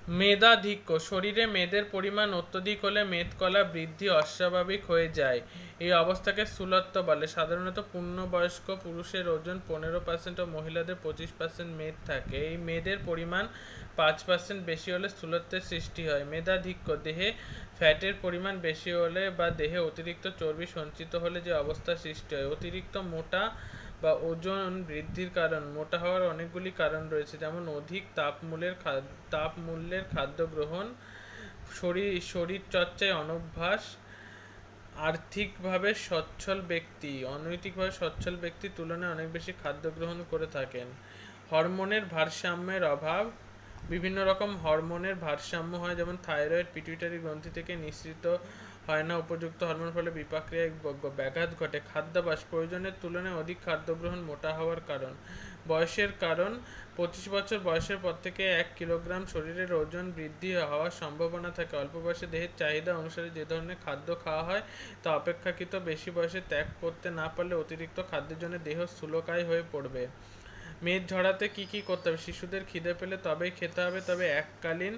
মেদাধিক্য, শরীরে মেদের পরিমাণ অত্যধিক হলে মেদকলা বৃদ্ধি অস্বাভাবিক হয়ে যায়। এই অবস্থাকে স্থূলত্ব বলে। সাধারণত পূর্ণবয়স্ক পুরুষের ওজন 15% ও মহিলাদের 25% মেদ থাকে। এই মেদের পরিমাণ 5% বেশি হলে স্থূলত্বের সৃষ্টি হয়। মেদাধিক্য, দেহে ফ্যাটের পরিমাণ বেশি হলে বা দেহে অতিরিক্ত চর্বি সঞ্চিত হলে যে অবস্থা সৃষ্টি হয়। অতিরিক্ত মোটা বা ওজন বৃদ্ধির কারণ। মোটা হওয়ার অনেকগুলি কারণ রয়েছে, যেমন অধিক তাপমূল্যের খাদ্য গ্রহণ, শরীরচর্চায় অনভ্যাস, অনৈতিকভাবে সচ্ছল ব্যক্তির তুলনায় অনেক বেশি খাদ্য গ্রহণ করে থাকেন। হরমোনের ভারসাম্যের অভাব, বিভিন্ন রকম হরমোনের ভারসাম্য হয়, যেমন থাইরয়েড পিটুইটারি গ্রন্থি থেকে নিঃসৃত হয় না উপযুক্ত হরমোন, ফলে বিপাকক্রিয়ায় ব্যাঘাত ঘটে। খাদ্যাভ্যাস, প্রয়োজনের তুলনায় অধিক খাদ্য গ্রহণ মোটা হওয়ার কারণ। বয়সের কারণ, 25 বছর বয়সের পর থেকে 1 কিলোগ্রাম শরীরের ওজন বৃদ্ধি হওয়ার সম্ভাবনা থাকে। অল্প বয়সে দেহের চাহিদা অনুসারে যে ধরনের খাদ্য খাওয়া হয় তা অপেক্ষাকৃত বেশি বয়সে ত্যাগ করতে না পারলে অতিরিক্ত খাদ্যের জন্য দেহ স্থূলকায় হয়ে পড়বে। মেদ ঝরাতে কি কি করতে হবে? শিশুদের খিদে পেলে তবেই খেতে হবে, তবে এককালীন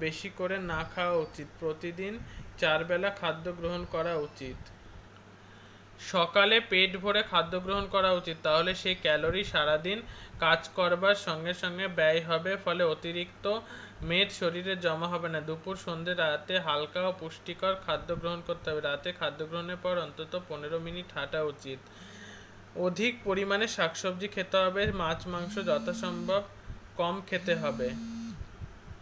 বেশি করে না খাওয়া উচিত। প্রতিদিন 4 বেলা খাদ্য গ্রহণ করা উচিত। সকালে পেট ভরে খাদ্য গ্রহণ করা উচিত, তাহলে সেই ক্যালোরি সারাদিন কাজ করবার সঙ্গে সঙ্গে ব্যয় হবে, ফলে অতিরিক্ত মেদ শরীরে জমা হবে না। দুপুর, সন্ধ্যে, রাতে হালকা ও পুষ্টিকর খাদ্য গ্রহণ করতে হবে। রাতে খাদ্য গ্রহণের পর অন্তত 15 মিনিট হাঁটা উচিত। অধিক পরিমাণে শাকসবজি খেতে হবে। মাছ মাংস যথাসম্ভব কম খেতে হবে।